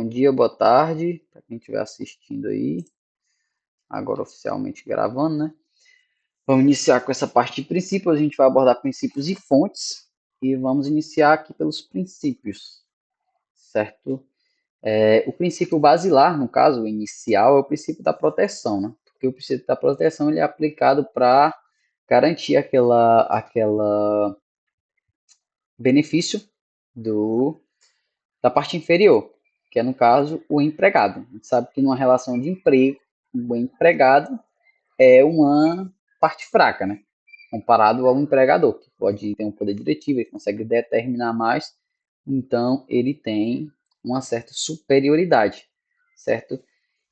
Bom dia, boa tarde, para quem estiver assistindo aí, agora oficialmente gravando, né? Vamos iniciar com essa parte de princípios, a gente vai abordar princípios e fontes, e vamos iniciar aqui pelos princípios, certo? O princípio basilar, no caso, o inicial, é o princípio da proteção, né? Porque o princípio da proteção ele é aplicado para garantir aquela benefício do, da parte inferior, que é, no caso, o empregado. A gente sabe que numa relação de emprego, o empregado é uma parte fraca, né? Comparado ao empregador, que pode ter um poder diretivo, ele consegue determinar mais, então ele tem uma certa superioridade, certo?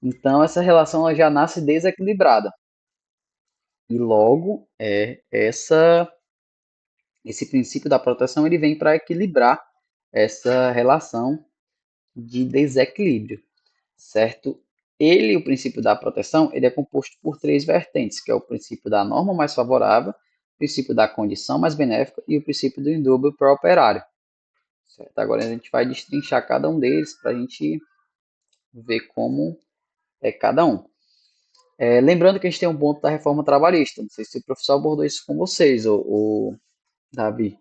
Então essa relação ela já nasce desequilibrada e logo esse princípio da proteção ele vem para equilibrar essa relação de desequilíbrio, certo? O princípio da proteção, ele é composto por três vertentes, que é o princípio da norma mais favorável, o princípio da condição mais benéfica e o princípio do indúbio para o operário, certo? Agora a gente vai destrinchar cada um deles para a gente ver como é cada um. Lembrando que a gente tem um ponto da reforma trabalhista, não sei se o professor abordou isso com vocês, ou Davi.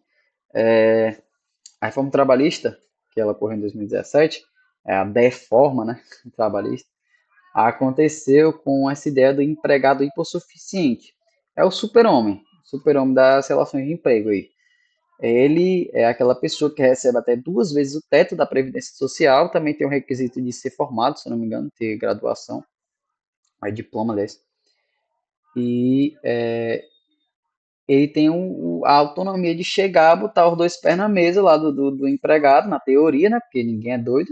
A reforma trabalhista, que ela ocorreu em 2017, é a deforma, né, trabalhista, aconteceu com essa ideia do empregado hipossuficiente. É o super-homem das relações de emprego aí. Ele é aquela pessoa que recebe até duas vezes o teto da Previdência Social, também tem o requisito de ser formado, se não me engano, ter graduação, diploma desse. E ele tem a autonomia de chegar, botar os dois pés na mesa lá do empregado, na teoria, né? Porque ninguém é doido,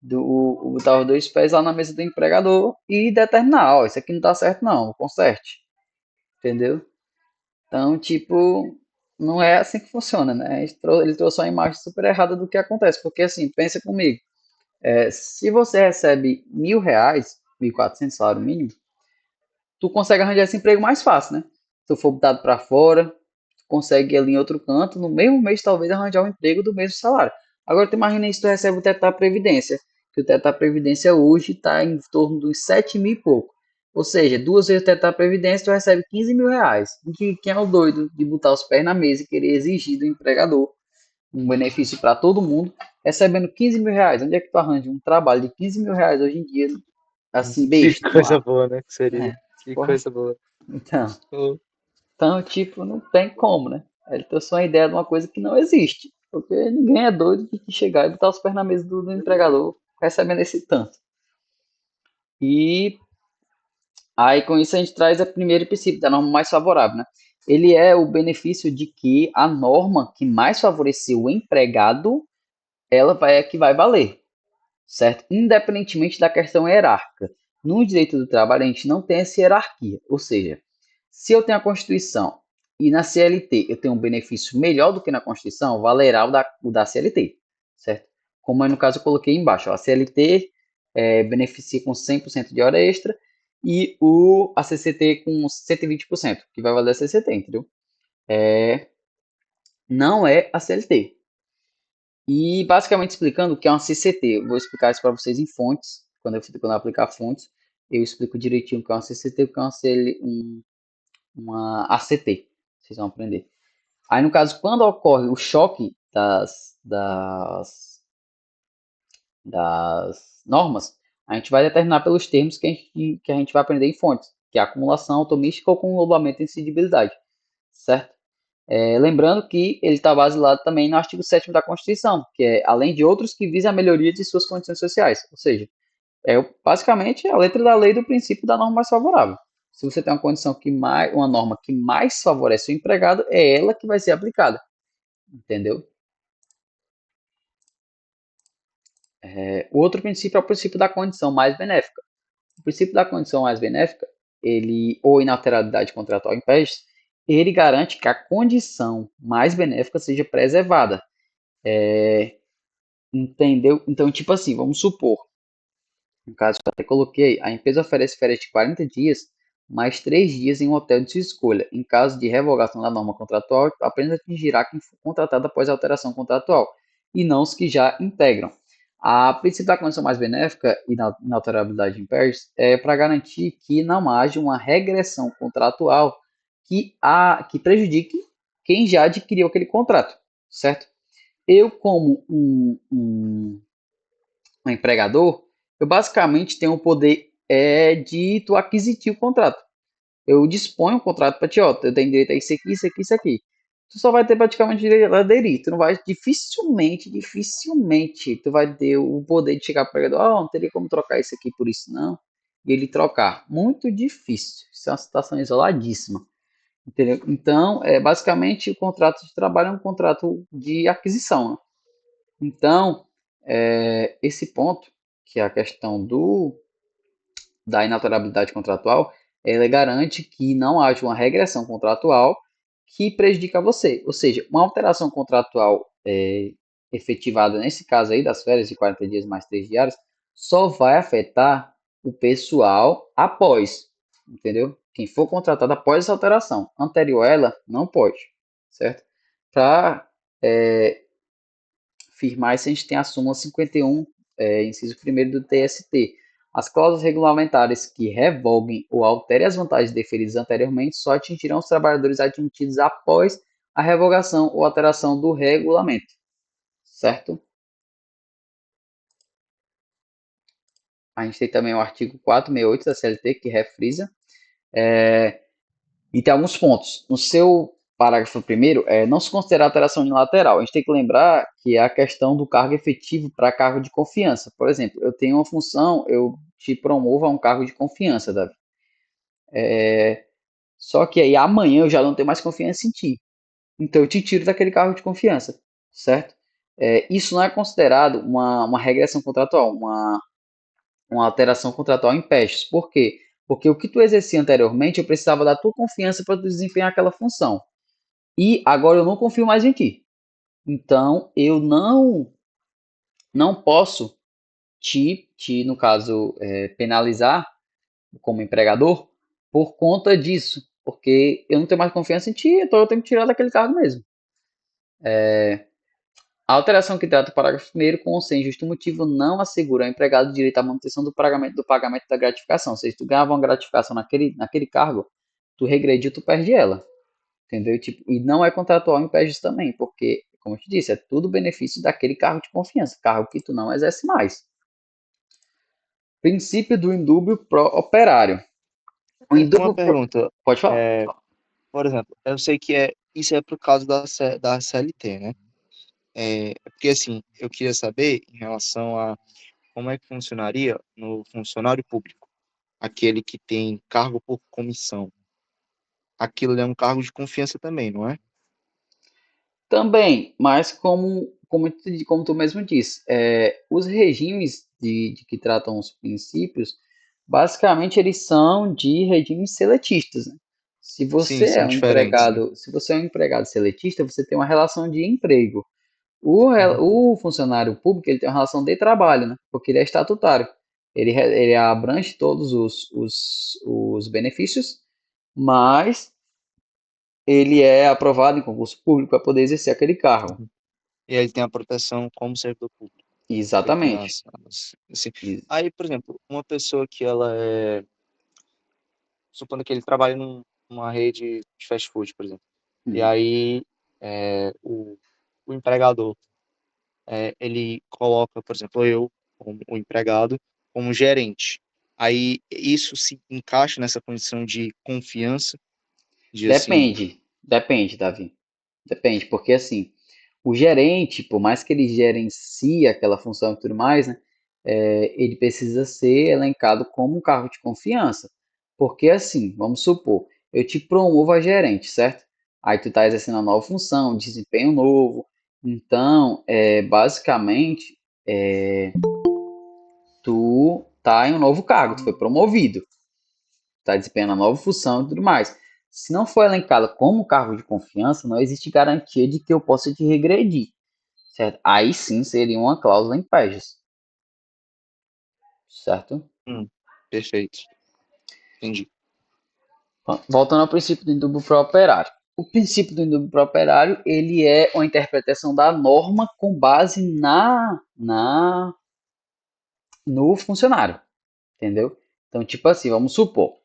botar os dois pés lá na mesa do empregador e determinar, ó, isso aqui não tá certo não, conserte, entendeu? Então, tipo, não é assim que funciona, né? Ele trouxe uma imagem super errada do que acontece, porque assim, pensa comigo, se você recebe R$ 1.000, 1.400 salário mínimo, tu consegue arranjar esse emprego mais fácil, né? Se tu for botado para fora, tu consegue ir ali em outro canto, no mesmo mês talvez arranjar um emprego do mesmo salário. Agora tu imagina se tu recebe o teto da Previdência, que o teto da Previdência hoje está em torno dos 7 mil e pouco. Ou seja, duas vezes o teto da Previdência tu recebe R$ 15.000. Quem é o doido de botar os pés na mesa e querer exigir do empregador um benefício para todo mundo, recebendo R$ 15.000? Onde é que tu arranja um trabalho de R$ 15.000 hoje em dia, assim, Que besta, no coisa ar? boa, né? Que seria. É, Que porra. coisa boa. Então, Oh, tipo, não tem como, né? Ele trouxe uma ideia de uma coisa que não existe. Porque ninguém é doido de chegar e botar os pés na mesa do empregador recebendo esse tanto. E aí, com isso, a gente traz o primeiro princípio da norma mais favorável, né? Ele é o benefício de que a norma que mais favoreceu o empregado, é que vai valer, certo? Independentemente da questão hierárquica. No direito do trabalho, a gente não tem essa hierarquia. Ou seja, se eu tenho a Constituição e na CLT eu tenho um benefício melhor do que na Constituição, valerá o da CLT, certo? Como no caso eu coloquei embaixo, ó, a CLT beneficia com 100% de hora extra e a CCT com 120%, que vai valer a CCT, entendeu? Não é a CLT. E basicamente explicando o que é uma CCT, eu vou explicar isso para vocês em fontes, quando eu aplicar fontes, eu explico direitinho o que é uma CCT e o que é uma ACT, vocês vão aprender. Aí no caso, quando ocorre o choque das normas, a gente vai determinar pelos termos que a gente vai aprender em fontes, que é acumulação automística ou conglobamento e incidibilidade, certo? Lembrando que ele está baseado também no artigo 7º da Constituição, que é além de outros que visam a melhoria de suas condições sociais, ou seja, basicamente a letra da lei do princípio da norma mais favorável. Se você tem uma norma que mais favorece o empregado, é ela que vai ser aplicada, entendeu? O outro princípio é o princípio da condição mais benéfica. O princípio da condição mais benéfica, ou inalterabilidade contratual impede, ele garante que a condição mais benéfica seja preservada. Entendeu? Então, tipo assim, vamos supor, no caso que eu até coloquei, a empresa oferece férias de 40 dias, mais 3 dias em um hotel de sua escolha. Em caso de revogação da norma contratual, apenas atingirá quem for contratado após a alteração contratual, e não os que já integram. A princípio da condição mais benéfica e na inalterabilidade de impérios é para garantir que não haja uma regressão contratual que prejudique quem já adquiriu aquele contrato, certo? Eu, como um empregador, eu basicamente tenho o poder de aquisitir o contrato. Eu disponho o contrato para ti, ó, tu tem direito a isso aqui, isso aqui, isso aqui. Tu só vai ter praticamente direito a aderir. Tu não vai, dificilmente, tu vai ter o poder de chegar para o empregador, ó, não teria como trocar isso aqui por isso, não. E ele trocar. Muito difícil. Isso é uma situação isoladíssima. Entendeu? Então, basicamente, o contrato de trabalho é um contrato de aquisição. Né? Então, esse ponto, que é a questão da inalterabilidade contratual, ela garante que não haja uma regressão contratual que prejudica você. Ou seja, uma alteração contratual efetivada nesse caso aí das férias de 40 dias mais 3 diários só vai afetar o pessoal após, entendeu? Quem for contratado após essa alteração. Anterior a ela, não pode, certo? Para firmar isso, a gente tem a súmula 51, inciso 1º do TST. As cláusulas regulamentares que revoguem ou alterem as vantagens deferidas anteriormente só atingirão os trabalhadores admitidos após a revogação ou alteração do regulamento, certo? A gente tem também o artigo 468 da CLT, que refrisa, e tem alguns pontos. No seu parágrafo primeiro, não se considera alteração unilateral. A gente tem que lembrar que é a questão do cargo efetivo para cargo de confiança. Por exemplo, eu tenho uma função, eu te promovo a um cargo de confiança, Davi. Só que aí amanhã eu já não tenho mais confiança em ti. Então eu te tiro daquele cargo de confiança, certo? Isso não é considerado uma regressão contratual, uma alteração contratual em pestes. Por quê? Porque o que tu exercia anteriormente, eu precisava da tua confiança para tu desempenhar aquela função. E agora eu não confio mais em ti. Então eu não posso no caso, penalizar como empregador por conta disso. Porque eu não tenho mais confiança em ti, então eu tenho que tirar daquele cargo mesmo. A alteração que trata o parágrafo 1º com ou sem justo motivo não assegura ao empregado o direito à manutenção do pagamento da gratificação. Ou seja, tu ganhava uma gratificação naquele cargo, tu regrediu, tu perde ela. Entendeu? Tipo, e não é contratual em PEGs também, porque, como eu te disse, é tudo benefício daquele cargo de confiança, cargo que tu não exerce mais. Princípio do indúbio pro operário. O Uma indúbio pro... pergunta, Pode falar. é, por exemplo, eu sei que isso é por causa da CLT, né? Porque assim, eu queria saber em relação a como é que funcionaria no funcionário público, aquele que tem cargo por comissão. Aquilo é um cargo de confiança também, não é? Também, mas como tu mesmo disse, os regimes de que tratam os princípios, basicamente eles são de regimes seletistas. Né? Sim, são diferentes, né? Se você é um empregado seletista, você tem uma relação de emprego. Uhum. O funcionário público ele tem uma relação de trabalho, né? Porque ele é estatutário. Ele abrange todos os benefícios, mas ele é aprovado em concurso público para poder exercer aquele cargo. Uhum. E aí tem a proteção como servidor público. Ele tem Exatamente. assim. Ex- Aí, por exemplo, uma pessoa que ela é, supondo que ele trabalha numa rede de fast food, por exemplo. E hum. aí o empregador, ele coloca, por exemplo, eu, como o empregado, como gerente. Aí isso se encaixa nessa condição de confiança, de assim, Depende, Davi. Depende, porque assim, o gerente, por mais que ele gerencie aquela função e tudo mais, né, ele precisa ser elencado como um cargo de confiança. Porque assim, vamos supor, eu te promovo a gerente, certo? Aí tu está exercendo uma nova função, desempenho novo. Então, basicamente, tu tá em um novo cargo, tu foi promovido, está desempenhando uma nova função e tudo mais. Se não for elencado como cargo de confiança, não existe garantia de que eu possa te regredir, certo? Aí sim seria uma cláusula em PEJs, certo? perfeito, entendi. Voltando ao princípio do indúbio pro operário. O princípio do indúbio pro operário, ele é uma interpretação da norma com base no funcionário, entendeu? Então, tipo assim, vamos supor,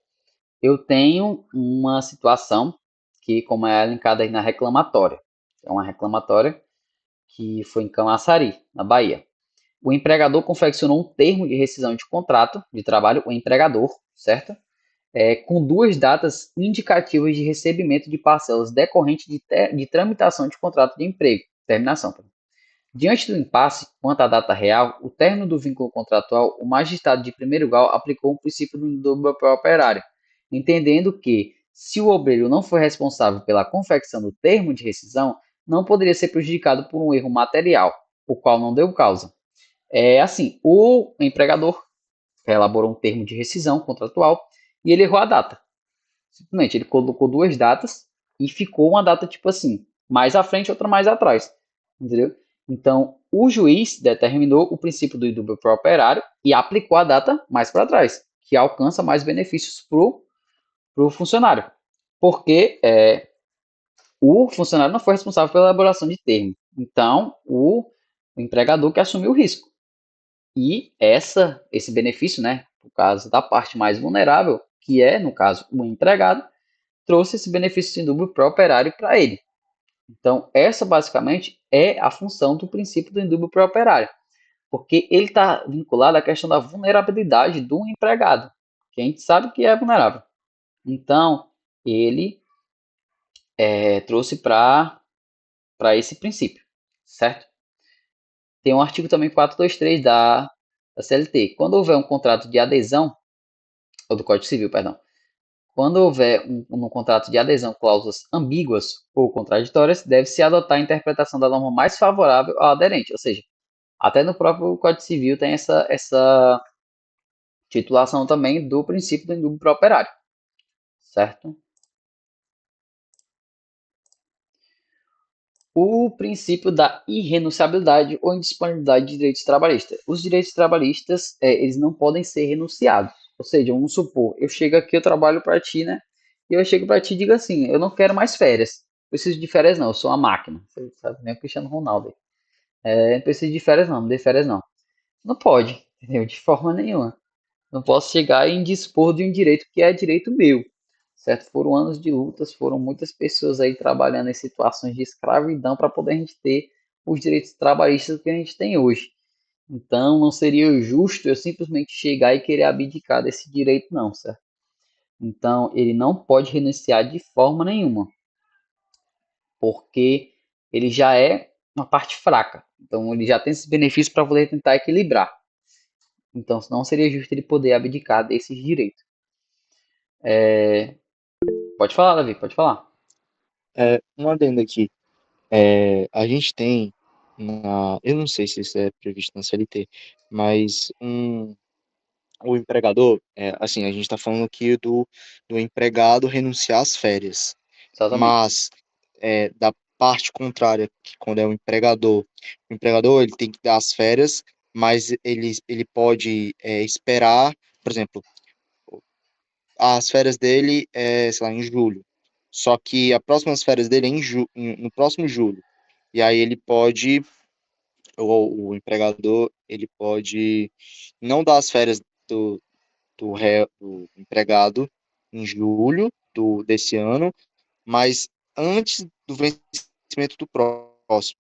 eu tenho uma situação que, como é elencada aí na reclamatória, é uma reclamatória que foi em Camaçari, na Bahia. O empregador confeccionou um termo de rescisão de contrato de trabalho, o empregador, certo? Com duas datas indicativas de recebimento de parcelas decorrentes de tramitação de contrato de emprego, terminação. Diante do impasse quanto à data real, o término do vínculo contratual, o magistrado de primeiro grau aplicou o princípio do dobro para o operário, entendendo que, se o obreiro não for responsável pela confecção do termo de rescisão, não poderia ser prejudicado por um erro material, o qual não deu causa. É assim, o empregador elaborou um termo de rescisão contratual e ele errou a data. Simplesmente, ele colocou duas datas e ficou uma data tipo assim, mais à frente, outra mais atrás. Entendeu? Então, o juiz determinou o princípio do indúbio pro operário e aplicou a data mais para trás, que alcança mais benefícios para o funcionário. Porque o funcionário não foi responsável pela elaboração de termo. Então, o empregador que assumiu o risco. E esse benefício, né, no caso da parte mais vulnerável, que é, no caso, o empregado, trouxe esse benefício sem dúvida para o operário e para ele. Então, essa basicamente é a função do princípio do indúbio para o operário, porque ele está vinculado à questão da vulnerabilidade do empregado, que a gente sabe que é vulnerável. Então, ele trouxe para esse princípio, certo? Tem um artigo também 423 da CLT. Quando houver um contrato de adesão, ou do Código Civil, perdão, quando houver no contrato de adesão cláusulas ambíguas ou contraditórias, deve-se adotar a interpretação da norma mais favorável ao aderente. Ou seja, até no próprio Código Civil tem essa titulação também do princípio do indúbio pro operário, certo? O princípio da irrenunciabilidade ou indisponibilidade de direitos trabalhistas. Os direitos trabalhistas, eles não podem ser renunciados. Ou seja, vamos supor, eu chego aqui, eu trabalho para ti, né? E eu chego para ti e digo assim, eu não quero mais férias. Preciso de férias não, eu sou uma máquina. Você sabe, nem o Cristiano Ronaldo. Não preciso de férias não, não dê férias não. Não pode, entendeu? De forma nenhuma. Não posso chegar e indispor de um direito que é direito meu, certo? Foram anos de lutas, foram muitas pessoas aí trabalhando em situações de escravidão para poder a gente ter os direitos trabalhistas que a gente tem hoje. Então, não seria justo eu simplesmente chegar e querer abdicar desse direito, não, certo? Então, ele não pode renunciar de forma nenhuma, porque ele já é uma parte fraca. Então, ele já tem esses benefícios para poder tentar equilibrar. Então, não seria justo ele poder abdicar desses direitos. Pode falar, Davi, pode falar. Um adendo aqui. A gente tem, eu não sei se isso é previsto na CLT, mas o empregador, assim, a gente está falando aqui do empregado renunciar às férias, Exatamente. mas da parte contrária, que quando é o empregador ele tem que dar as férias, mas ele pode esperar, por exemplo, as férias dele sei lá, em julho, só que as próximas férias dele é no próximo julho, e aí ele pode o empregador ele pode não dar as férias do empregado em julho desse ano, mas antes do vencimento do próximo.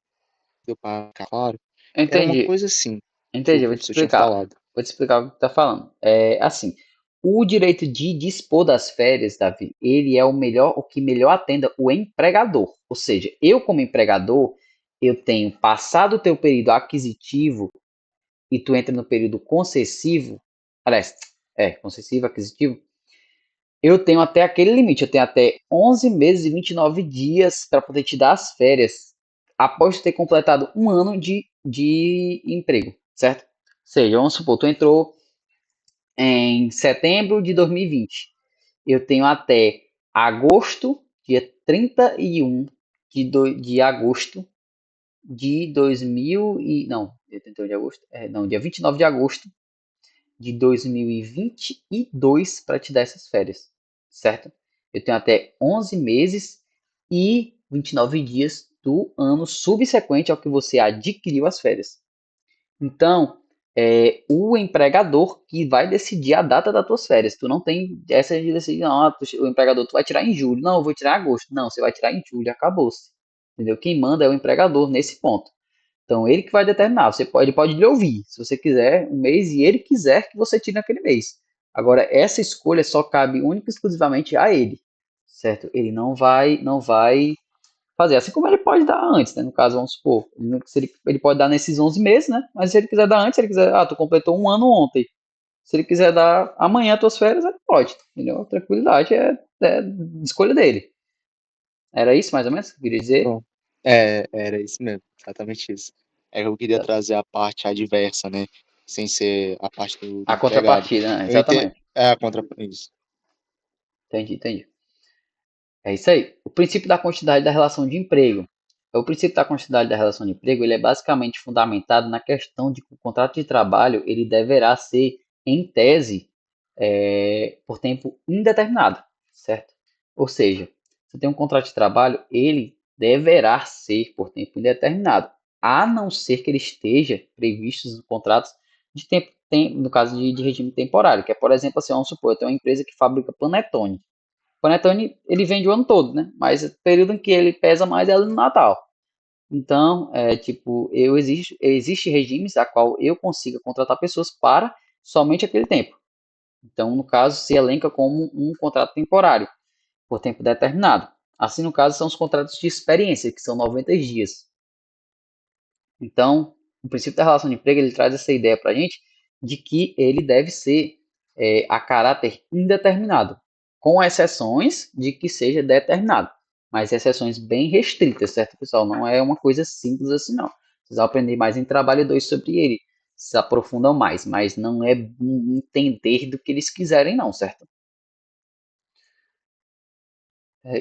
Deu para ficar claro? Era uma Entendi, coisa assim que o entendi, vou te professor tinha explicar. falado. Vou te explicar o que tu tá falando. É assim, o direito de dispor das férias, Davi, ele é o que melhor atenda o empregador. Ou seja, eu como empregador, eu tenho passado o teu período aquisitivo e tu entra no período concessivo, aliás, concessivo, aquisitivo, eu tenho até aquele limite, eu tenho até 11 meses e 29 dias para poder te dar as férias após ter completado um ano de emprego, certo? Ou seja, vamos supor, tu entrou em setembro de 2020. Eu tenho até agosto, dia 31 de agosto de 2000 e... Não, dia 31 de agosto, não, dia 29 de agosto de 2022 para te dar essas férias, certo? Eu tenho até 11 meses e 29 dias do ano subsequente ao que você adquiriu as férias. Então, o empregador que vai decidir a data das tuas férias. Tu não tem essa de decidir, não, o empregador tu vai tirar em julho. Não, eu vou tirar em agosto. Não, você vai tirar em julho, acabou-se. Entendeu? Quem manda é o empregador nesse ponto. Então, ele que vai determinar. Ele pode lhe ouvir, se você quiser, um mês, e ele quiser que você tire naquele mês. Agora, essa escolha só cabe única e exclusivamente a ele, certo? Ele não vai fazer, assim como ele pode dar antes, né? No caso, vamos supor, ele pode dar nesses 11 meses, né? Mas se ele quiser dar antes, se ele quiser, tu completou um ano ontem. Se ele quiser dar amanhã as tuas férias, ele pode, entendeu? Tranquilidade é escolha dele. Era isso mais ou menos que eu queria dizer? Bom, era isso mesmo, exatamente isso. É que eu queria trazer a parte adversa, né? Sem ser a parte do A empregado. contrapartida, né? Eu entendo. Exatamente. É a contra. Isso. Entendi, entendi. É isso aí. O princípio da continuidade da relação de emprego. O princípio da continuidade da relação de emprego, ele é basicamente fundamentado na questão de que o contrato de trabalho ele deverá ser, em tese, por tempo indeterminado, certo? Ou seja, você tem um contrato de trabalho, ele deverá ser por tempo indeterminado, a não ser que ele esteja previsto nos contratos de tempo, no caso de regime temporário, que é, por exemplo, assim, vamos supor, eu tenho uma empresa que fabrica panetone. O panetone, ele vende o ano todo, né? Mas o período em que ele pesa mais é no Natal. Então, tipo, existe regimes a qual eu consiga contratar pessoas para somente aquele tempo. Então, no caso, se elenca como um contrato temporário, por tempo determinado. Assim, no caso, são os contratos de experiência, que são 90 dias. Então, o princípio da relação de emprego, ele traz essa ideia para a gente de que ele deve ser a caráter indeterminado, com exceções de que seja determinado, mas exceções bem restritas, certo, pessoal? Não é uma coisa simples assim, não. Vocês vão aprender mais em trabalho 2 sobre ele, se aprofundam mais, mas não é um entender do que eles quiserem, não, certo?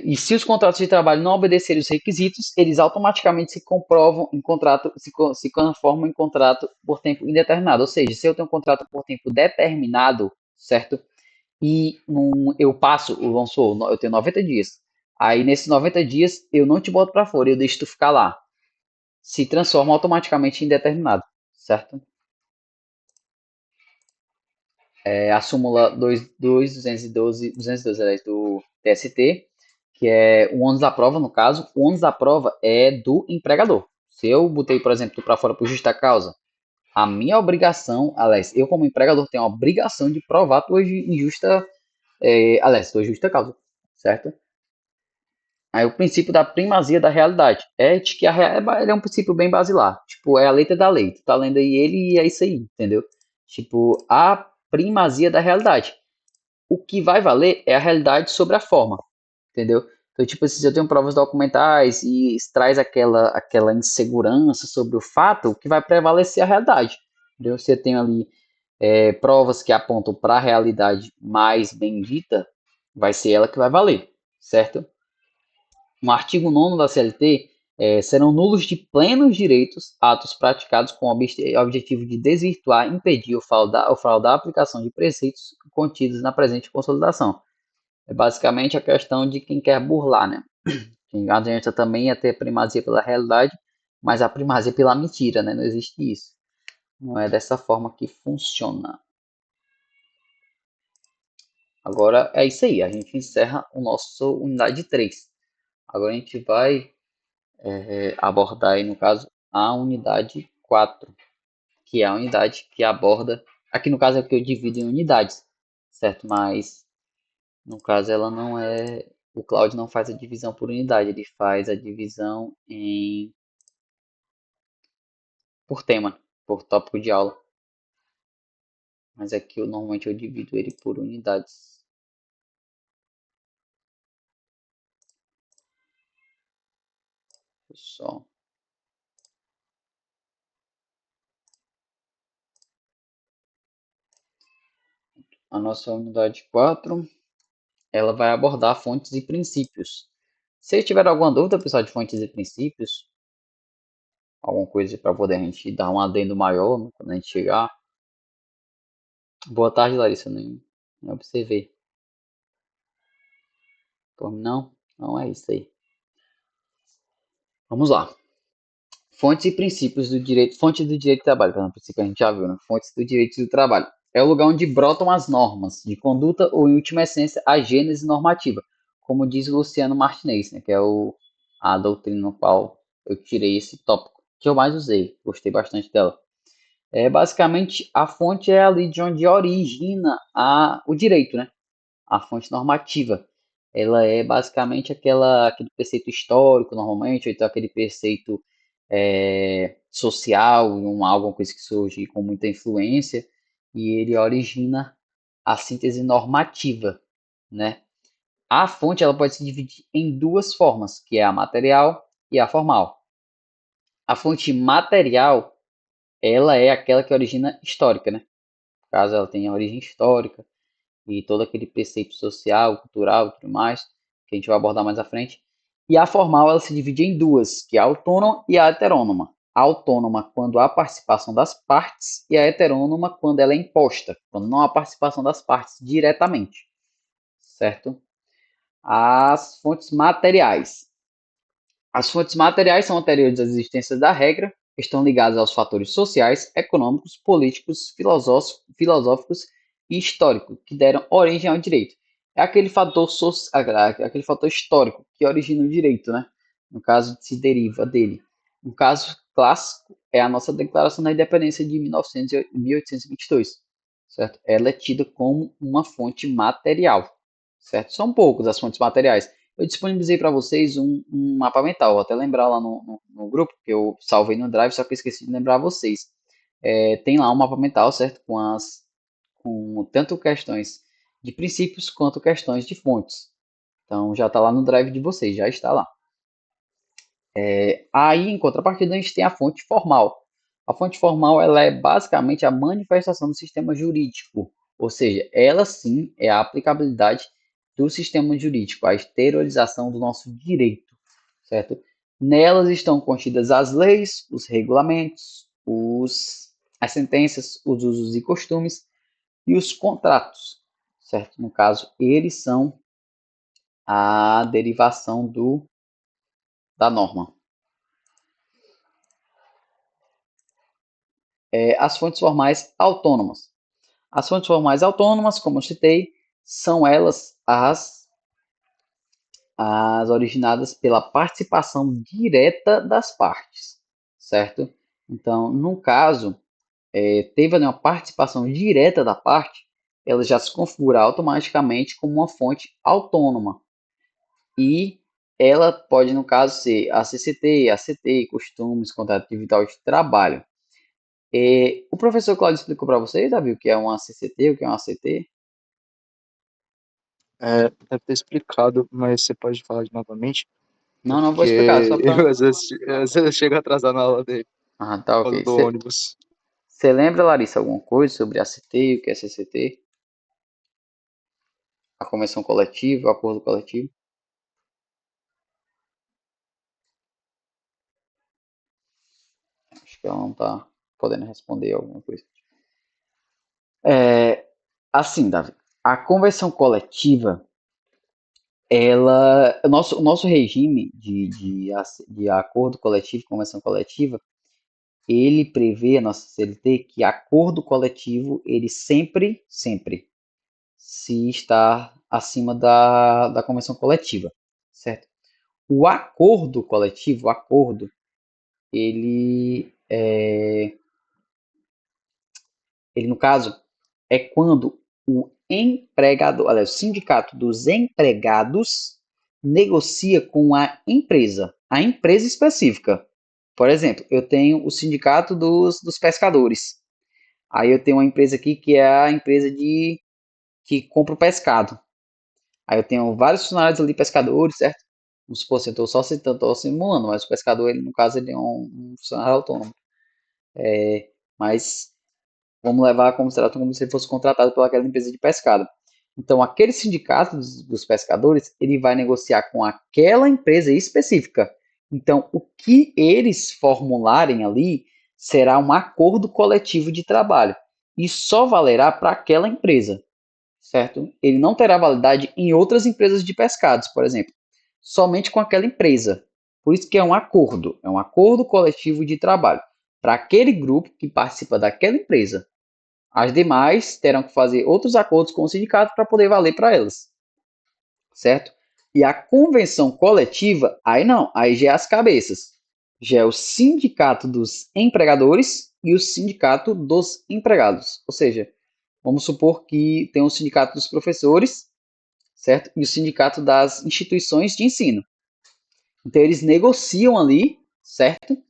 E se os contratos de trabalho não obedecerem os requisitos, eles automaticamente se comprovam em contrato, se conformam em contrato por tempo indeterminado. Ou seja, se eu tenho um contrato por tempo determinado, certo? E eu passo, vamos supor, eu tenho 90 dias. Aí nesses 90 dias eu não te boto para fora, eu deixo tu ficar lá. Se transforma automaticamente em determinado, certo? A súmula 212, aliás, do TST, que é o ônus da prova, no caso, o ônus da prova é do empregador. Se eu botei, por exemplo, para fora por justa causa, a minha obrigação, aliás, eu como empregador tenho a obrigação de provar tua injusta, aliás, tua justa causa, certo? Aí o princípio da primazia da realidade. Que ele é um princípio bem basilar. Tipo, é a letra da lei. Tu tá lendo aí ele e é isso aí, entendeu? Tipo, a primazia da realidade. O que vai valer é a realidade sobre a forma, entendeu? Então, tipo assim, se eu tenho provas documentais e traz aquela insegurança sobre o fato, o que vai prevalecer é a realidade, entendeu? Se eu tenho ali provas que apontam para a realidade mais bendita, vai ser ela que vai valer, certo? No artigo 9º da CLT, serão nulos de plenos direitos atos praticados com o objetivo de desvirtuar, impedir ou fraudar a aplicação de preceitos contidos na presente consolidação. É basicamente a questão de quem quer burlar, né? Quem adianta também é ter primazia pela realidade, mas a primazia pela mentira, né? Não existe isso. Não é dessa forma que funciona. Agora é isso aí, a gente encerra o nosso unidade 3. Agora a gente vai abordar aí, no caso, a unidade 4, que é a unidade que aborda. Aqui no caso é que eu divido em unidades, certo? Mas no caso ela não é. O Cloud não faz a divisão por unidade, ele faz a divisão por tema, por tópico de aula. Mas aqui normalmente eu divido ele por unidades. Só. A nossa unidade 4 ela vai abordar fontes e princípios. Se tiver alguma dúvida, pessoal, de fontes e princípios, alguma coisa para poder a gente dar um adendo maior, né, quando a gente chegar. Boa tarde, Larissa. Nem observei. Por mim, não? Não é isso aí. Vamos lá. Fontes e princípios do direito, fontes do direito do trabalho, pelo princípio a gente já viu, né? Fontes do direito do trabalho. É o lugar onde brotam as normas de conduta ou, em última essência, a gênese normativa, como diz Luciano Martinez, né? Que é a doutrina no qual eu tirei esse tópico, que eu mais usei, gostei bastante dela. Basicamente, a fonte é ali de onde origina o direito, né? A fonte normativa. Ela é basicamente aquele preceito histórico, normalmente, ou então aquele preceito social, alguma coisa que surge com muita influência, e ele origina a síntese normativa, né? A fonte ela pode se dividir em duas formas, que é a material e a formal. A fonte material, ela é aquela que origina histórica, né? No caso, ela tem a origem histórica, e todo aquele preceito social, cultural e tudo mais, que a gente vai abordar mais à frente. E a formal ela se divide em duas, que é a autônoma e a heterônoma. A autônoma quando há participação das partes e a heterônoma quando ela é imposta, quando não há participação das partes diretamente, certo? As fontes materiais. As fontes materiais são anteriores à existência da regra, estão ligadas aos fatores sociais, econômicos, políticos, filosóficos e históricos que deram origem ao direito. É aquele fator histórico que origina o direito, né? No caso, se deriva dele. Um caso clássico é a nossa Declaração da Independência de 1822, certo? Ela é tida como uma fonte material, certo? São poucas as fontes materiais. Eu disponibilizei para vocês um mapa mental, vou até lembrar lá no grupo, que eu salvei no Drive, só que eu esqueci de lembrar vocês. Tem lá um mapa mental, certo? Com tanto questões de princípios quanto questões de fontes. Então já está lá no Drive de vocês, já está lá. Aí, em contrapartida, a gente tem a fonte formal. A fonte formal ela é basicamente a manifestação do sistema jurídico, ou seja, ela sim é a aplicabilidade do sistema jurídico, a exteriorização do nosso direito, certo? Nelas estão contidas as leis, os regulamentos, as sentenças, os usos e costumes e os contratos, certo? No caso, eles são a derivação da norma. As fontes formais autônomas. As fontes formais autônomas, como eu citei, são elas as originadas pela participação direta das partes, certo? Então, no caso, teve ali uma participação direta da parte, ela já se configura automaticamente como uma fonte autônoma. E ela pode, no caso, ser a CCT, ACT, costumes, contrato de atividade de trabalho. O professor Claudio explicou para vocês, Davi, o que é uma CCT, o que é uma ACT? Deve ter explicado, mas você pode falar novamente, Não, não vou explicar, porque só para. eu às vezes eu chego atrasado na aula dele, Ah, tá, por causa ok. do ônibus. Você lembra, Larissa, alguma coisa sobre ACT, o que é CCT? A convenção coletiva, o acordo coletivo? Acho que ela não está podendo responder alguma coisa. Assim, Davi, a convenção coletiva, o nosso regime de acordo coletivo, convenção coletiva, ele prevê, a nossa CLT, que acordo coletivo, ele sempre se está acima da convenção coletiva, certo? O acordo coletivo, o acordo, ele, ele no caso, é quando o empregador, aliás, o sindicato dos empregados negocia com a empresa específica. Por exemplo, eu tenho o sindicato dos pescadores. Aí eu tenho uma empresa aqui que é a empresa que compra o pescado. Aí eu tenho vários funcionários ali, pescadores, certo? Vamos supor, assim, eu estou só citando, estou simulando, mas o pescador, ele, no caso, ele é um funcionário autônomo. Mas vamos levar como se como se fosse contratado pelaquela empresa de pescado. Então, aquele sindicato dos pescadores, ele vai negociar com aquela empresa específica. Então, o que eles formularem ali será um acordo coletivo de trabalho e só valerá para aquela empresa, certo? Ele não terá validade em outras empresas de pescados, por exemplo, somente com aquela empresa, Por isso que é um acordo coletivo de trabalho para aquele grupo que participa daquela empresa. As demais terão que fazer outros acordos com o sindicato para poder valer para elas, certo? E a convenção coletiva, aí não, aí já é as cabeças. Já é o sindicato dos empregadores e o sindicato dos empregados. Ou seja, vamos supor que tem o sindicato dos professores, certo? E o sindicato das instituições de ensino. Então eles negociam ali, certo?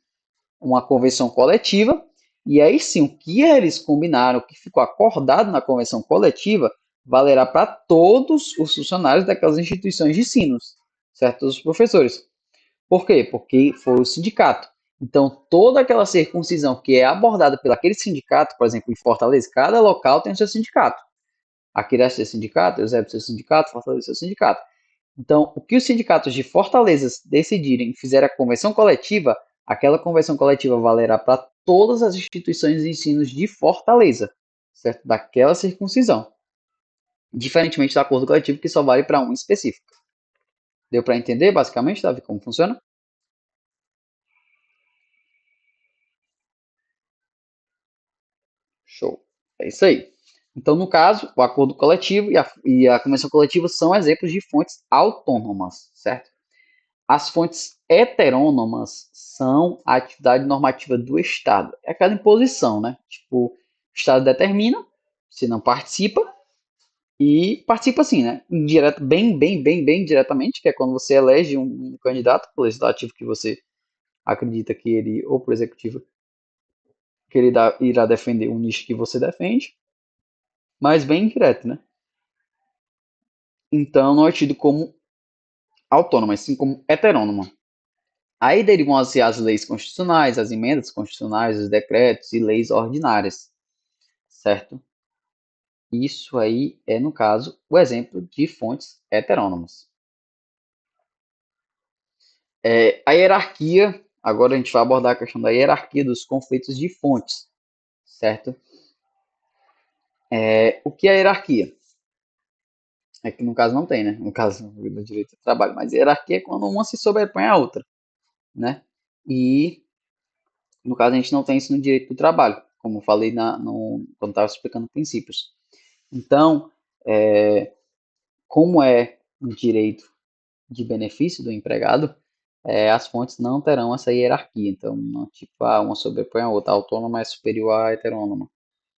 Uma convenção coletiva, e aí sim, o que eles combinaram, o que ficou acordado na convenção coletiva, valerá para todos os funcionários daquelas instituições de ensino, certo? Todos os professores. Por quê? Porque foi o sindicato. Então, toda aquela circuncisão que é abordada pelo aquele sindicato, por exemplo, em Fortaleza, cada local tem o seu sindicato. Aqui deve ser sindicato, Eusébio seu sindicato, Fortaleza seu sindicato. Então, o que os sindicatos de Fortaleza decidirem e fizeram a convenção coletiva, aquela convenção coletiva valerá para todas as instituições de ensino de Fortaleza, certo? Daquela circuncisão. Diferentemente do acordo coletivo, que só vale para um específico. Deu para entender, basicamente, Davi, como funciona? Show. É isso aí. Então, no caso, o acordo coletivo e a convenção coletiva são exemplos de fontes autônomas, certo? As fontes heterônomas são a atividade normativa do Estado. É aquela imposição, né? Tipo, o Estado determina, se não participa, e participa assim, né? Indireto, bem diretamente, que é quando você elege um candidato pro legislativo que você acredita que ele, ou pro executivo, que ele irá defender um nicho que você defende, mas bem indireto, né? Então, não é tido como autônoma, mas sim como heterônoma. Aí derivam-se as leis constitucionais, as emendas constitucionais, os decretos e leis ordinárias, certo? Isso aí é, no caso, o exemplo de fontes heterônomas. A hierarquia, agora a gente vai abordar a questão da hierarquia dos conflitos de fontes, certo? O que é a hierarquia? É que no caso não tem, né? No caso do direito do trabalho, mas hierarquia é quando uma se sobrepõe à outra, né? E no caso a gente não tem isso no direito do trabalho, como eu falei quando estava explicando princípios. Então, como é um direito de benefício do empregado, as fontes não terão essa hierarquia. Então, não, tipo, uma sobrepõe a outra, a autônoma é superior à heterônoma,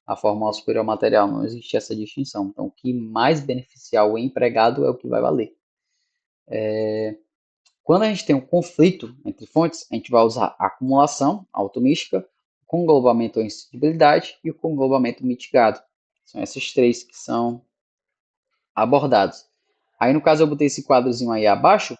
a formal superior ao material, não existe essa distinção. Então, o que mais beneficiar o empregado é o que vai valer. Quando a gente tem um conflito entre fontes, a gente vai usar a acumulação automística, o conglobamento ou insistibilidade e o conglobamento mitigado. São esses três que são abordados. Aí, no caso, eu botei esse quadrozinho aí abaixo,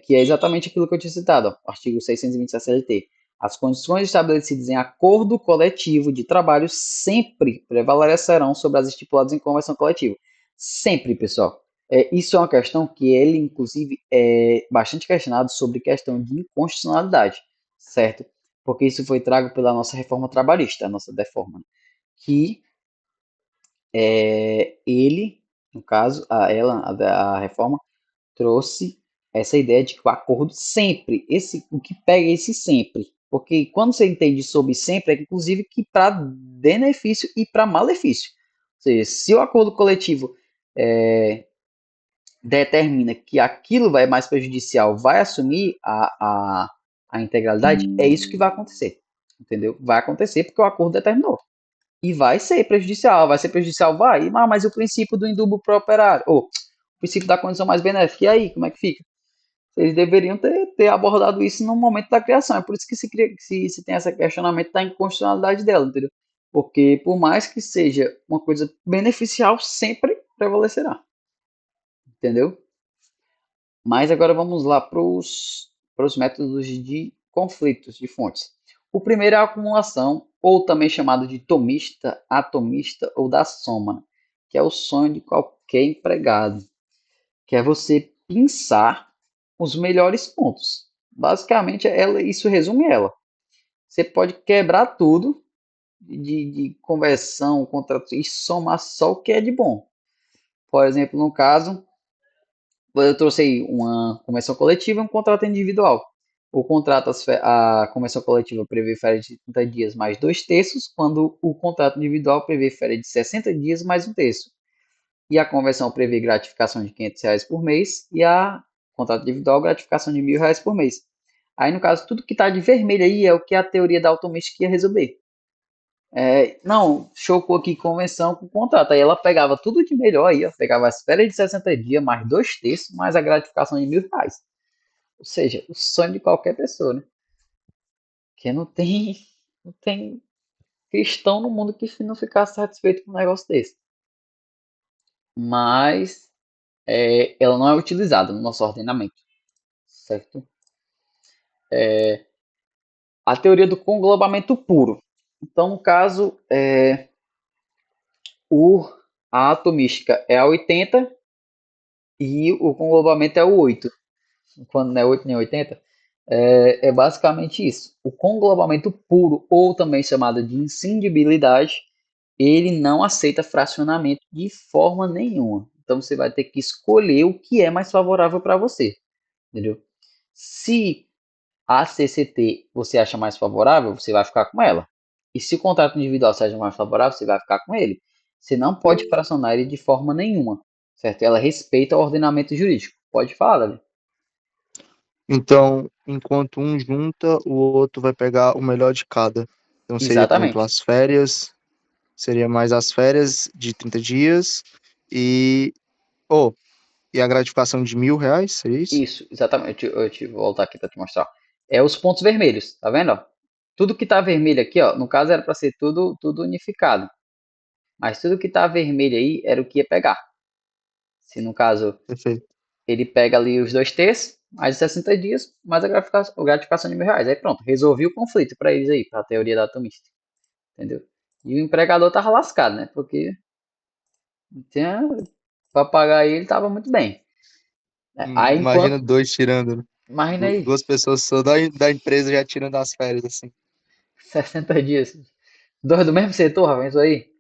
que é exatamente aquilo que eu tinha citado, ó, artigo 620 da CLT. As condições estabelecidas em acordo coletivo de trabalho sempre prevalecerão sobre as estipuladas em convenção coletiva. Sempre, pessoal. Isso é uma questão que ele, inclusive, é bastante questionado sobre questão de inconstitucionalidade, certo? Porque isso foi trago pela nossa reforma trabalhista, a nossa deforma, que ele, no caso, a reforma, trouxe essa ideia de que o acordo sempre, o que pega é esse sempre. Porque quando você entende sobre sempre, é inclusive que para benefício e para malefício. Ou seja, se o acordo coletivo determina que aquilo vai mais prejudicial, vai assumir a integralidade, é isso que vai acontecer. Entendeu? Vai acontecer porque o acordo determinou. E vai ser prejudicial, vai. Mas o princípio do indúbio pro operário, ou o princípio da condição mais benéfica, e aí, como é que fica? Eles deveriam ter abordado isso no momento da criação. É por isso que se tem esse questionamento da inconstitucionalidade dela, entendeu? Porque por mais que seja uma coisa beneficial, sempre prevalecerá. Entendeu? Mas agora vamos lá para os métodos de conflitos de fontes. O primeiro é a acumulação, ou também chamado de tomista, atomista ou da soma, que é o sonho de qualquer empregado, que é você pensar os melhores pontos. Basicamente, isso resume ela. Você pode quebrar tudo de conversão, contrato, e somar só o que é de bom. Por exemplo, no caso, eu trouxe aí uma convenção coletiva e um contrato individual. O contrato, a convenção coletiva prevê férias de 30 dias mais 2 terços, quando o contrato individual prevê férias de 60 dias mais 1 terço. E a convenção prevê gratificação de R$ 500 por mês e a contrato individual gratificação de R$ 1.000 por mês. Aí, no caso, tudo que está de vermelho aí é o que a teoria da automística ia resolver. Não, chocou aqui convenção com contrato. Aí ela pegava tudo de melhor aí, ó, pegava as férias de 60 dias, mais 2 terços, mais a gratificação de R$ 1.000. Ou seja, o sonho de qualquer pessoa, né? Porque não tem cristão no mundo que não ficasse satisfeito com um negócio desse. Mas ela não é utilizada no nosso ordenamento, certo? A teoria do conglobamento puro. Então, no caso, o, a atomística é a 80 e o conglobamento é o 8. Quando não é 8 nem 80, é basicamente isso. O conglobamento puro, ou também chamado de inscindibilidade, ele não aceita fracionamento de forma nenhuma. Então você vai ter que escolher o que é mais favorável para você, entendeu? Se a CCT você acha mais favorável, você vai ficar com ela. E se o contrato individual seja mais favorável, você vai ficar com ele. Você não pode fracionar ele de forma nenhuma, certo? Ela respeita o ordenamento jurídico. Pode falar, Davi. Então, enquanto um junta, o outro vai pegar o melhor de cada. Então, seria, por exemplo, Exatamente. as férias, seria mais as férias de 30 dias e, oh, e a gratificação de R$ 1.000, seria isso? Isso, exatamente. Eu te vou voltar aqui para te mostrar. É os pontos vermelhos, tá vendo? Ó? Tudo que tá vermelho aqui, ó, no caso era para ser tudo unificado. Mas tudo que tá vermelho aí era o que ia pegar. Se no caso Perfeito. ele pega ali os 2 terços, mais de 60 dias, mais a gratificação de R$ 1.000. Aí pronto, resolvi o conflito para eles aí, para a teoria da atomista. Entendeu? E o empregador tava lascado, né? Porque tinha, para pagar ele tava muito bem. Aí Imagina enquanto. dois tirando, né? Imagina aí, Duas pessoas só da empresa já tirando as férias, assim. 60 dias. Dois do mesmo setor, rapaz, isso aí.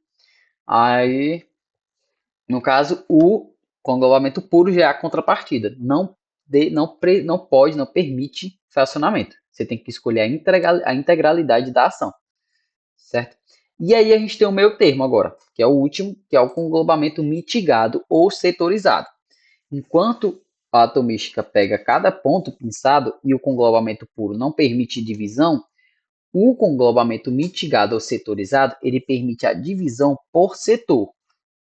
Aí, no caso, o conglobamento puro já é a contrapartida. Não pode, não permite fracionamento. Você tem que escolher a integralidade da ação, certo? E aí a gente tem o meio termo agora, que é o último, que é o conglobamento mitigado ou setorizado. Enquanto a atomística pega cada ponto pinçado e o conglobamento puro não permite divisão, o conglobamento mitigado ou setorizado, ele permite a divisão por setor.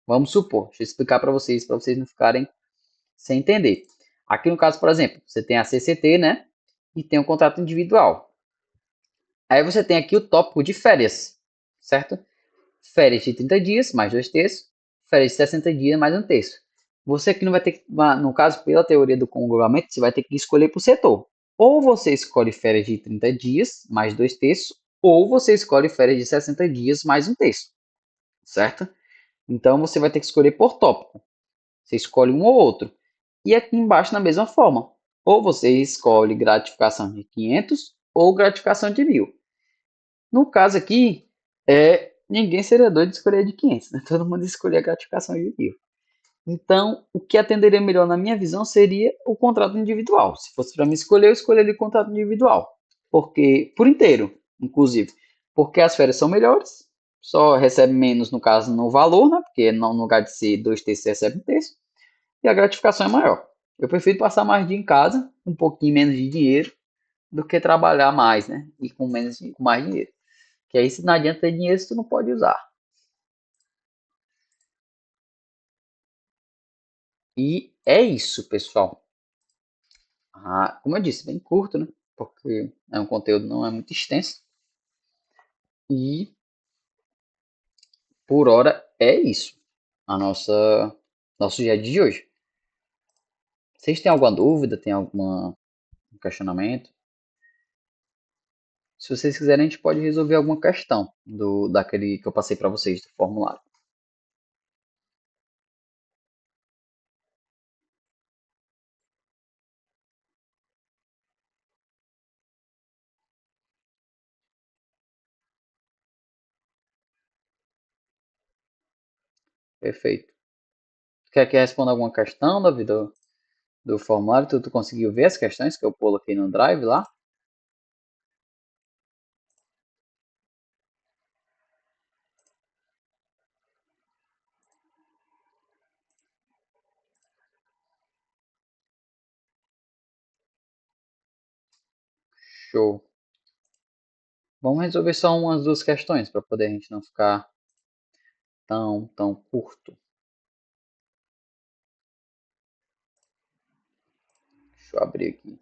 Vamos supor, deixa eu explicar para vocês não ficarem sem entender. Aqui no caso, por exemplo, você tem a CCT, né? E tem um contrato individual. Aí você tem aqui o tópico de férias, certo? Férias de 30 dias, mais 2 terços. Férias de 60 dias, mais 1 terço. Você aqui não vai ter que, no caso, pela teoria do conglomeramento, você vai ter que escolher por setor. Ou você escolhe férias de 30 dias, mais 2 terços, ou você escolhe férias de 60 dias, mais 1 terço, certo? Então você vai ter que escolher por tópico. Você escolhe um ou outro. E aqui embaixo, na mesma forma. Ou você escolhe gratificação de 500 ou gratificação de 1.000. No caso aqui, ninguém seria doido de escolher de 500, né? Todo mundo escolher a gratificação de 1.000. Então, o que atenderia melhor na minha visão seria o contrato individual. Se fosse para me escolher, eu escolheria o contrato individual. Porque, por inteiro, inclusive. Porque as férias são melhores, só recebe menos, no caso, no valor, né? Porque no lugar de ser 2 terços, você recebe 1 terço. E a gratificação é maior. Eu prefiro passar mais dia em casa, um pouquinho menos de dinheiro, do que trabalhar mais, né? E com mais dinheiro. Que aí, se não adianta ter dinheiro, se tu não pode usar. E é isso, pessoal. Como eu disse, bem curto, né? Porque é um conteúdo não é muito extenso. E por hora é isso. A nosso dia de hoje. Vocês têm alguma dúvida? Tem algum questionamento? Se vocês quiserem, a gente pode resolver alguma questão daquele que eu passei para vocês do formulário. Perfeito. Quer que responda alguma questão, Davi, do formulário? Tu conseguiu ver as questões que eu coloquei no Drive lá? Show. Vamos resolver só umas duas questões para poder a gente não ficar tão curto. Deixa eu abrir aqui.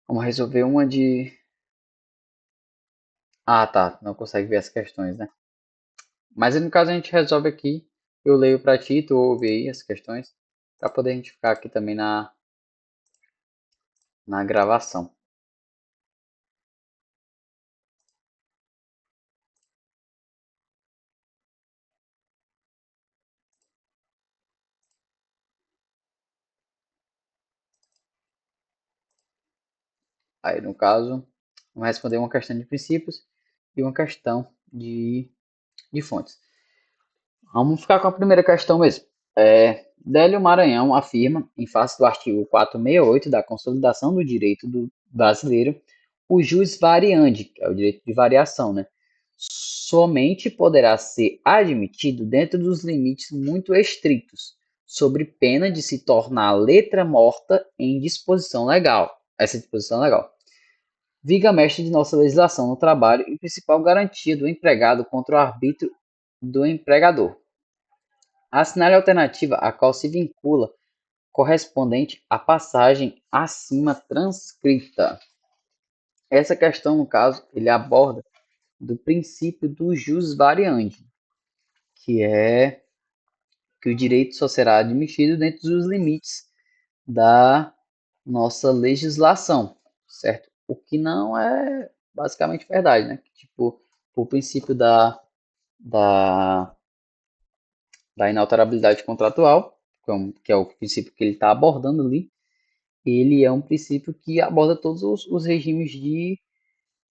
Vamos resolver uma de. Ah, tá. Não consegue ver as questões, né? Mas no caso a gente resolve aqui. Eu leio para ti, tu ouve aí as questões, para poder a gente ficar aqui também na gravação. Aí, no caso, vamos responder uma questão de princípios e uma questão de fontes. Vamos ficar com a primeira questão mesmo. Délio Maranhão afirma, em face do artigo 468 da Consolidação do Direito do Brasileiro, o jus variandi, que é o direito de variação, né? Somente poderá ser admitido dentro dos limites muito estritos, sob pena de se tornar letra morta em disposição legal. Essa disposição legal. Viga mestre de nossa legislação no trabalho e principal garantia do empregado contra o arbítrio do empregador. Assinale a alternativa a qual se vincula correspondente à passagem acima transcrita. Essa questão, no caso, ele aborda do princípio do jus variandi, que é que o direito só será admitido dentro dos limites da nossa legislação, certo? O que não é basicamente verdade, né? Tipo, o princípio da, da inalterabilidade contratual, que é o princípio que ele está abordando ali, ele é um princípio que aborda todos os regimes de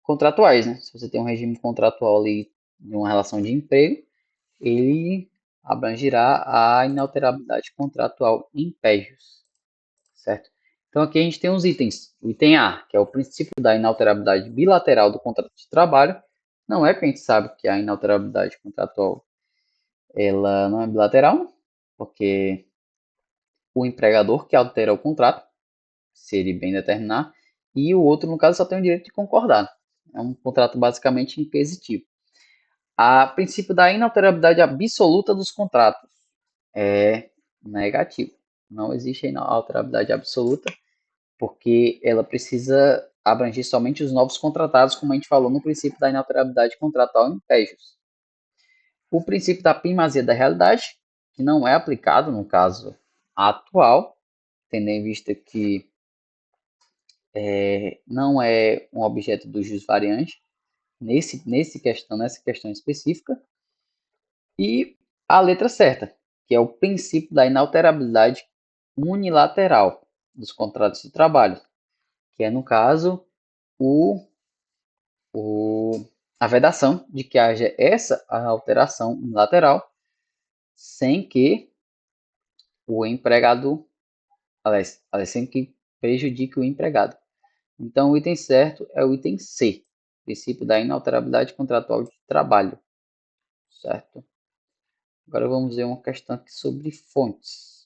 contratuais, né? Se você tem um regime contratual ali de uma relação de emprego, ele abrangirá a inalterabilidade contratual em pégios, certo? Então aqui a gente tem os itens. O item A, que é o princípio da inalterabilidade bilateral do contrato de trabalho. Não é que a gente sabe que a inalterabilidade contratual ela não é bilateral, porque o empregador que altera o contrato, se ele bem determinar, e o outro, no caso, só tem o direito de concordar. É um contrato basicamente inquisitivo. A princípio da inalterabilidade absoluta dos contratos é negativo. Não existe inalterabilidade absoluta, porque ela precisa abranger somente os novos contratados, como a gente falou no princípio da inalterabilidade contratual em pégios. O princípio da primazia da realidade, que não é aplicado no caso atual, tendo em vista que não é um objeto do jus variante, nessa questão específica, e a letra certa, que é o princípio da inalterabilidade unilateral dos contratos de trabalho, que é, no caso, o, a vedação de que haja essa alteração unilateral sem que o empregado, aliás, sem que prejudique o empregado. Então, o item certo é o item C, princípio da inalterabilidade contratual de trabalho, certo? Agora vamos ver uma questão aqui sobre fontes.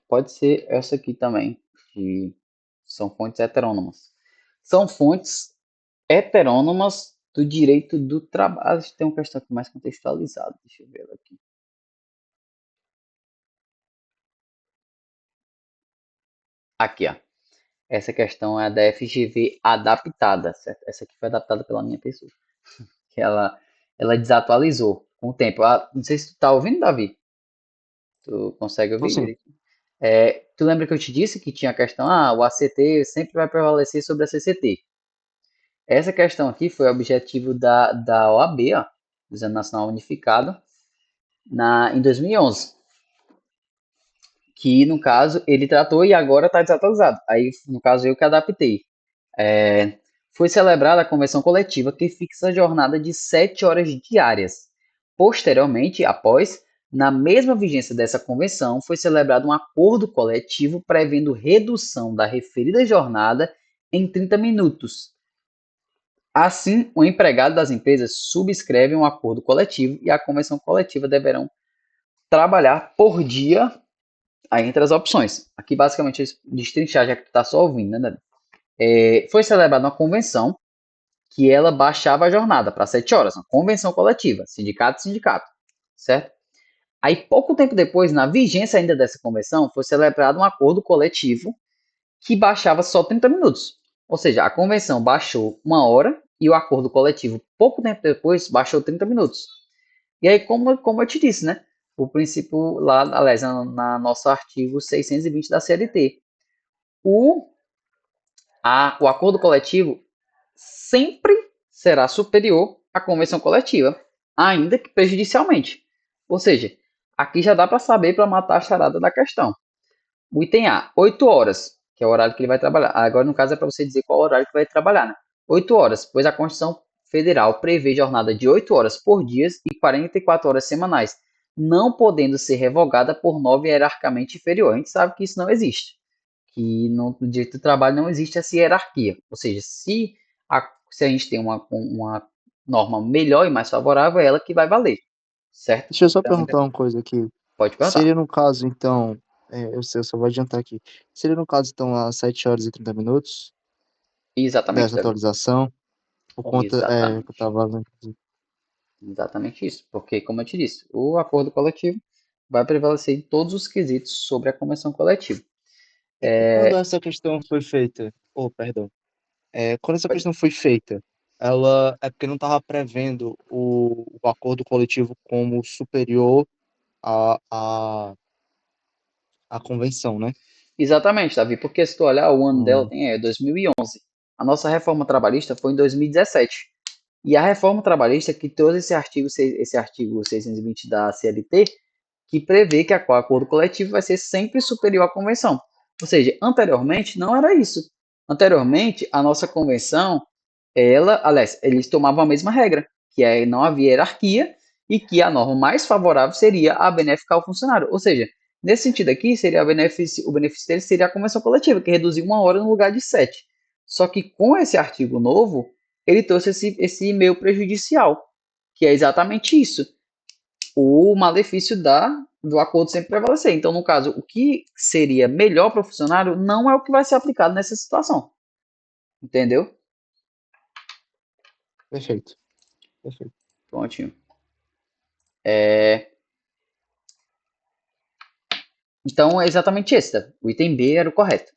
Pode ser essa aqui também, que são fontes heterônomas. São fontes heterônomas do direito do trabalho. Tem uma questão aqui mais contextualizada, deixa eu ver ela aqui. Aqui, ó. Essa questão é da FGV adaptada, certo? Essa aqui foi adaptada pela minha pessoa. Que ela desatualizou com o tempo. Não sei se tu tá ouvindo, Davi. Tu consegue Então, ouvir sim. direito? Tu lembra que eu te disse que tinha a questão, o ACT sempre vai prevalecer sobre a CCT. Essa questão aqui foi objetivo da OAB, ó, do Exame Nacional Unificado, em 2011. Que, no caso, ele tratou e agora está desatualizado. Aí, no caso, eu que adaptei. Foi celebrada a convenção coletiva que fixa a jornada de 7 horas diárias. Posteriormente, após, Na mesma vigência dessa convenção, foi celebrado um acordo coletivo prevendo redução da referida jornada em 30 minutos. Assim, o empregado das empresas subscreve um acordo coletivo e a convenção coletiva deverão trabalhar por dia aí entre as opções. Aqui, basicamente, destrinchar, já que tu está só ouvindo, né? Foi celebrada uma convenção que ela baixava a jornada para 7 horas, uma convenção coletiva, sindicato, sindicato, certo? Aí, pouco tempo depois, na vigência ainda dessa convenção, foi celebrado um acordo coletivo que baixava só 30 minutos. Ou seja, a convenção baixou 1 hora e o acordo coletivo, pouco tempo depois, baixou 30 minutos. E aí, como eu te disse, né? O princípio lá, aliás, na nosso artigo 620 da CLT, o, o acordo coletivo sempre será superior à convenção coletiva, ainda que prejudicialmente. Ou seja, aqui já dá para saber para matar a charada da questão. O item A, 8 horas, que é o horário que ele vai trabalhar. Agora, no caso, é para você dizer qual horário que vai trabalhar, né? 8 horas, pois a Constituição Federal prevê jornada de 8 horas por dia e 44 horas semanais, não podendo ser revogada por 9 hierarquicamente inferior. A gente sabe que isso não existe, que no direito do trabalho não existe essa hierarquia. Ou seja, se a gente tem uma norma melhor e mais favorável, é ela que vai valer, certo? Deixa eu só Então, perguntar uma coisa aqui. pode perguntar. Seria no caso, então, eu sei, eu só vou adiantar aqui. Seria no caso, então, às 7 horas e 30 minutos Exatamente, dessa Davi. atualização, por conta que eu Exatamente. estava lendo. Exatamente isso. Porque, como eu te disse, o acordo coletivo vai prevalecer em todos os quesitos sobre a convenção coletiva. E quando essa questão foi feita, oh, perdão, quando essa questão foi feita, ela é porque não estava prevendo o acordo coletivo como superior à convenção, né? Exatamente, Davi, porque se tu olhar, o ano dela Hum, tem 2011. A nossa reforma trabalhista foi em 2017. E a reforma trabalhista que trouxe esse artigo 620 da CLT, que prevê que o acordo coletivo vai ser sempre superior à convenção. Ou seja, anteriormente não era isso. Anteriormente, a nossa convenção, aliás, eles tomavam a mesma regra, que é não havia hierarquia e que a norma mais favorável seria a benéfica ao funcionário. Ou seja, nesse sentido aqui, seria o benefício dele seria a convenção coletiva, que reduziu 1 hora no lugar de 7. Só que com esse artigo novo, ele trouxe esse meio prejudicial, que é exatamente isso. O malefício do acordo sempre prevalecer. Então, no caso, o que seria melhor para o funcionário não é o que vai ser aplicado nessa situação. Entendeu? perfeito, perfeito. Prontinho. É, então, é exatamente esse. Tá? O item B era o correto.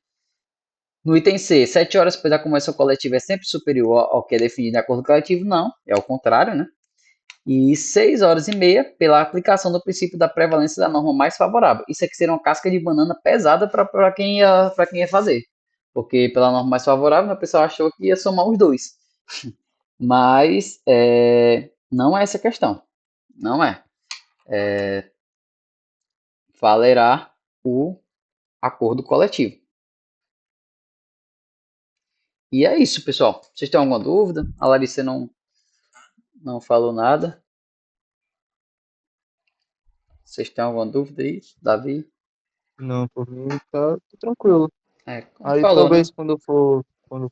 No item C, 7 horas depois da convenção coletiva é sempre superior ao que é definido em acordo coletivo? Não, é o contrário, né? E 6 horas e meia pela aplicação do princípio da prevalência da norma mais favorável. Isso aqui seria uma casca de banana pesada para quem ia fazer. Porque pela norma mais favorável, né, o pessoal achou que ia somar os dois. Mas não é essa a questão. Não é. Valerá o acordo coletivo. E é isso, pessoal. Vocês têm alguma dúvida? A Larissa não falou nada. Vocês têm alguma dúvida aí? Davi? Não, por mim tá tranquilo. Como tu Aí falou, né? talvez quando eu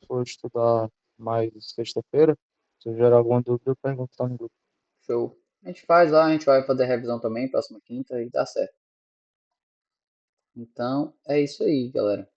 for estudar mais sexta-feira, se eu gerar alguma dúvida, eu pergunto lá no grupo. Show. A gente faz lá, a gente vai fazer revisão também, próxima quinta, e dá certo. Então, é isso aí, galera.